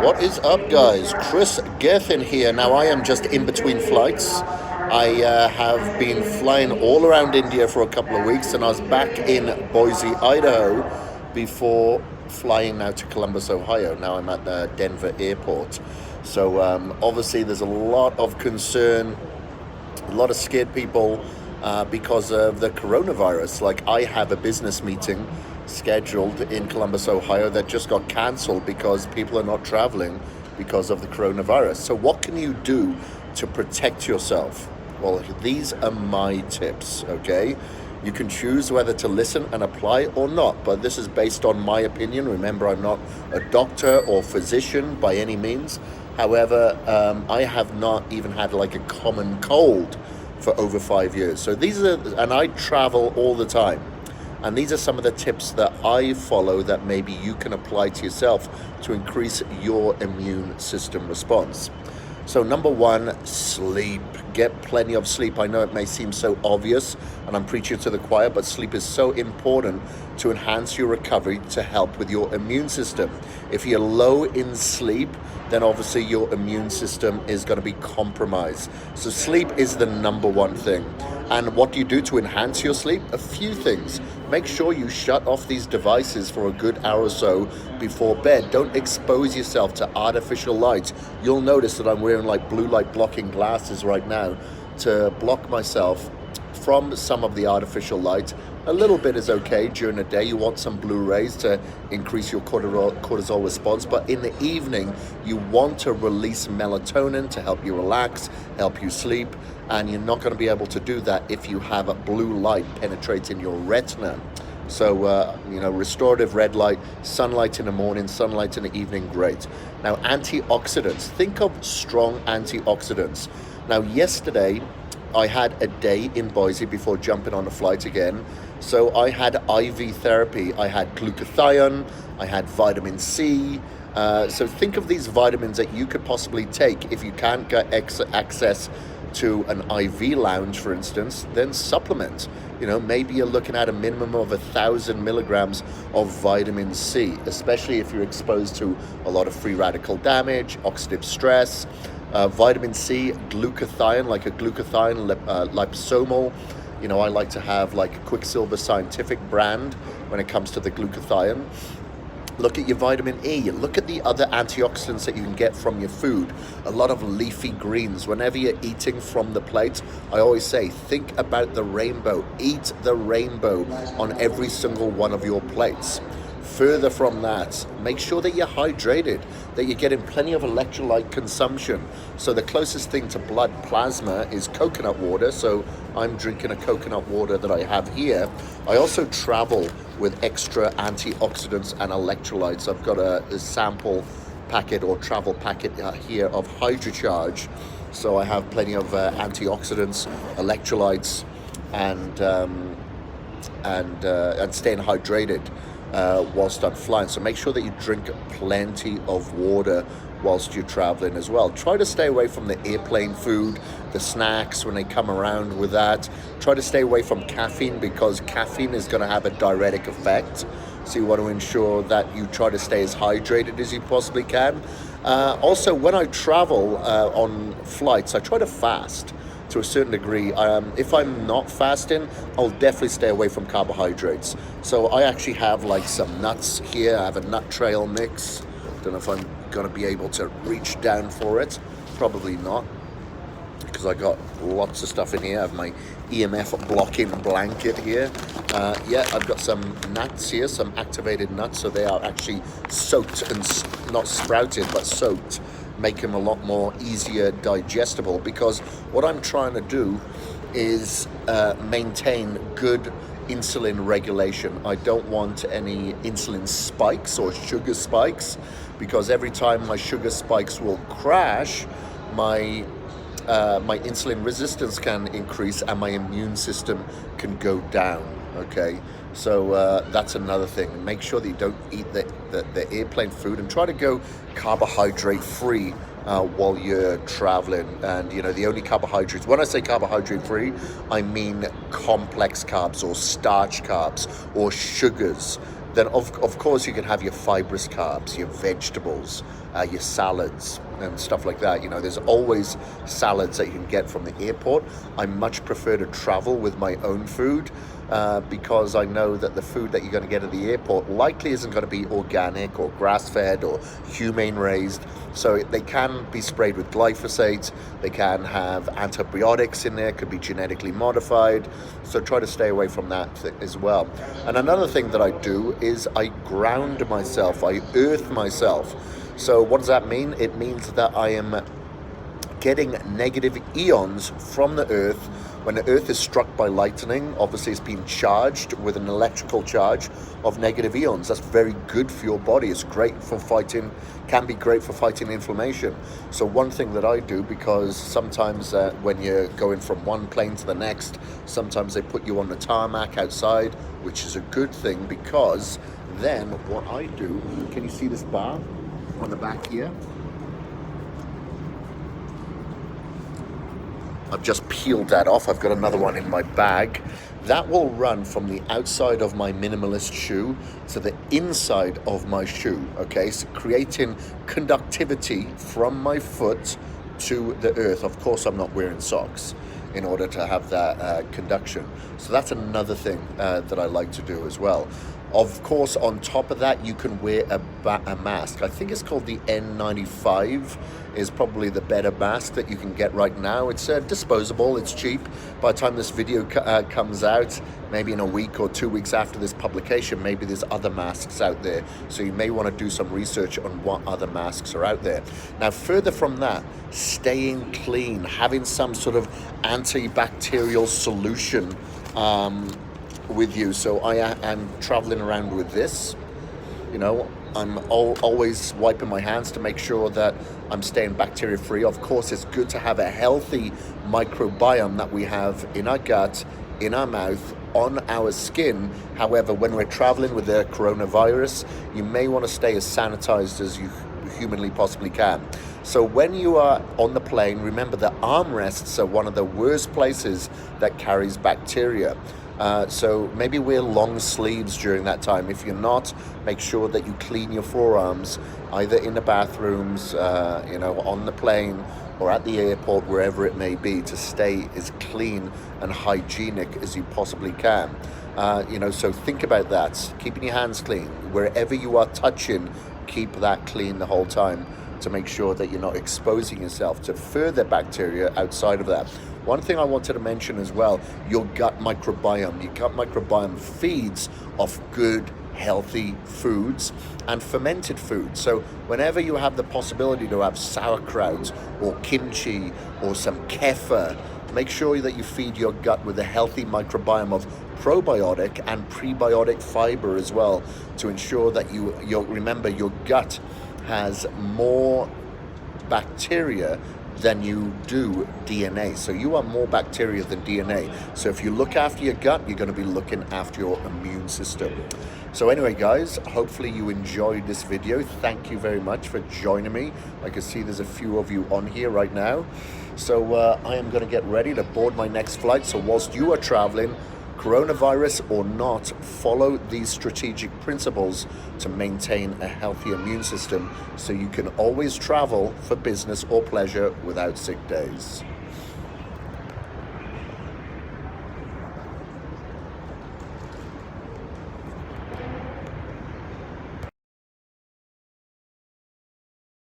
What is up, guys? Kris Gethin here. Now, I am just in between flights. I have been flying all around India for a couple of weeks, and I was back in Boise, Idaho, before flying now to Columbus, Ohio. Now I'm at the Denver airport. So obviously there's a lot of concern, a lot of scared people because of the coronavirus. Like, I have a business meeting scheduled in Columbus, Ohio that just got canceled because people are not traveling because of the coronavirus. So what can you do to protect yourself? Well, these are my tips, okay? You can choose whether to listen and apply or not, but this is based on my opinion. Remember, I'm not a doctor or physician by any means. However, I have not even had like a common cold for over 5 years. So these are, and I travel all the time. And these are some of the tips that I follow that maybe you can apply to yourself to increase your immune system response. So number one, sleep. Get plenty of sleep. I know it may seem so obvious and I'm preaching to the choir, but sleep is so important to enhance your recovery to help with your immune system. If you're low in sleep, then obviously your immune system is going to be compromised. So sleep is the number one thing. And what do you do to enhance your sleep? A few things. Make sure you shut off these devices for a good hour or so before bed. Don't expose yourself to artificial light. You'll notice that I'm wearing like blue light blocking glasses right now to block myself from some of the artificial light. A little bit is okay during the day. You want some blue rays to increase your cortisol response, but in the evening, you want to release melatonin to help you relax, help you sleep, and you're not going to be able to do that if you have a blue light penetrating your retina. So, restorative red light, sunlight in the morning, sunlight in the evening, great. Now, antioxidants. Think of strong antioxidants. Now, yesterday, I had a day in Boise before jumping on a flight again. So I had IV therapy. I had glutathione, I had vitamin C. So think of these vitamins that you could possibly take. If you can't get access to an IV lounge, for instance, then supplement. Maybe you're looking at a minimum of 1,000 milligrams of vitamin C, especially if you're exposed to a lot of free radical damage, oxidative stress. Vitamin C, glutathione, like a glutathione liposomal. I like to have like a Quicksilver Scientific brand when it comes to the glutathione. Look at your vitamin E. Look at the other antioxidants that you can get from your food. A lot of leafy greens. Whenever you're eating from the plate, I always say, think about the rainbow. Eat the rainbow on every single one of your plates. Further from that, make sure that you're hydrated, that you're getting plenty of electrolyte consumption. So the closest thing to blood plasma is coconut water. So I'm drinking a coconut water that I have here. I also travel with extra antioxidants and electrolytes. I've got a sample packet or travel packet here of HydroCharge. So I have plenty of antioxidants, electrolytes, and staying hydrated whilst I'm flying. So make sure that you drink plenty of water whilst you're traveling as well. Try to stay away from the airplane food, the snacks when they come around with that. Try to stay away from caffeine because caffeine is going to have a diuretic effect. So you want to ensure that you try to stay as hydrated as you possibly can. Also, when I travel on flights, I try to fast to a certain degree. If I'm not fasting, I'll definitely stay away from carbohydrates. So I actually have like some nuts here. I have a nut trail mix. Don't know if I'm gonna be able to reach down for it. Probably not, because I got lots of stuff in here. I have my EMF blocking blanket here. I've got some nuts here, some activated nuts. So they are actually soaked and not sprouted, but soaked. Make them a lot more easier digestible, because what I'm trying to do is maintain good insulin regulation. I don't want any insulin spikes or sugar spikes, because every time my sugar spikes will crash, my insulin resistance can increase and my immune system can go down. Okay, so that's another thing. Make sure that you don't eat the airplane food, and try to go carbohydrate free while you're traveling. And the only carbohydrates, when I say carbohydrate free, I mean complex carbs or starch carbs or sugars. then of course you can have your fibrous carbs, your vegetables, your salads and stuff like that. You know, there's always salads that you can get from the airport. I much prefer to travel with my own food because I know that the food that you're going to get at the airport likely isn't going to be organic or grass-fed or humane raised. So they can be sprayed with glyphosate, they can have antibiotics in there, could be genetically modified. So try to stay away from that as well. And another thing that I do is I ground myself, I earth myself. So what does that mean? It means that I am getting negative ions from the earth. When the earth is struck by lightning, obviously it's being charged with an electrical charge of negative ions. That's very good for your body. It's great for fighting, can be great for fighting inflammation. So one thing that I do, because sometimes when you're going from one plane to the next, sometimes they put you on the tarmac outside, which is a good thing, because then what I do, can you see this bar on the back here? I've just peeled that off. I've got another one in my bag. That will run from the outside of my minimalist shoe to the inside of my shoe, okay? So creating conductivity from my foot to the earth. Of course, I'm not wearing socks in order to have that conduction. So that's another thing that I like to do as well. Of course, on top of that, you can wear a mask. I think it's called the N95 is probably the better mask that you can get right now. It's disposable, it's cheap. By the time this video comes out, maybe in a week or 2 weeks after this publication, maybe there's other masks out there. So you may want to do some research on what other masks are out there. Now, further from that, staying clean, having some sort of antibacterial solution with you. So I'm traveling around with this, you know, I'm always wiping my hands to make sure that I'm staying bacteria free. Of course, it's good to have a healthy microbiome that we have in our gut, in our mouth, on our skin. However, when we're traveling with the coronavirus, you may want to stay as sanitized as you humanly possibly can. So when you are on the plane, remember the armrests are one of the worst places that carries bacteria. So maybe wear long sleeves during that time. If you're not, make sure that you clean your forearms, either in the bathrooms, you know, on the plane or at the airport, wherever it may be, to stay as clean and hygienic as you possibly can. You know, so think about that. Keeping your hands clean. Wherever you are touching, keep that clean the whole time to make sure that you're not exposing yourself to further bacteria outside of that. One thing I wanted to mention as well, your gut microbiome. Your gut microbiome feeds off good, healthy foods and fermented foods. So whenever you have the possibility to have sauerkraut or kimchi or some kefir, make sure that you feed your gut with a healthy microbiome of probiotic and prebiotic fiber as well, to ensure that remember your gut has more bacteria than you do DNA. So you are more bacteria than DNA. So if you look after your gut, you're going to be looking after your immune system. So anyway, guys, hopefully you enjoyed this video. Thank you very much for joining me. I can see there's a few of you on here right now. So I am going to get ready to board my next flight. So whilst you are traveling, coronavirus or not, follow these strategic principles to maintain a healthy immune system so you can always travel for business or pleasure without sick days.